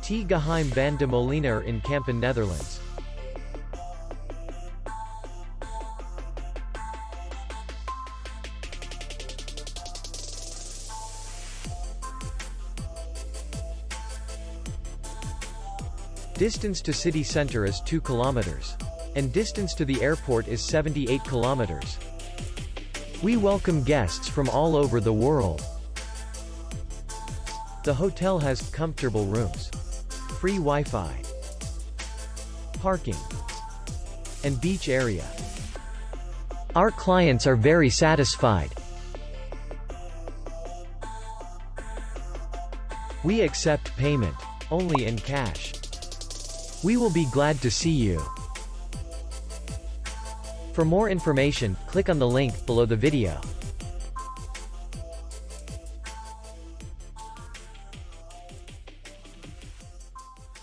Geheim van de Molenaer in Kampen, Netherlands. Distance to city center is 2 kilometers. And distance to the airport is 78 kilometers. We welcome guests from all over the world. The hotel has comfortable rooms, free Wi-Fi, parking, and beach area. Our clients are very satisfied. We accept payment only in cash. We will be glad to see you. For more information, click on the link below the video.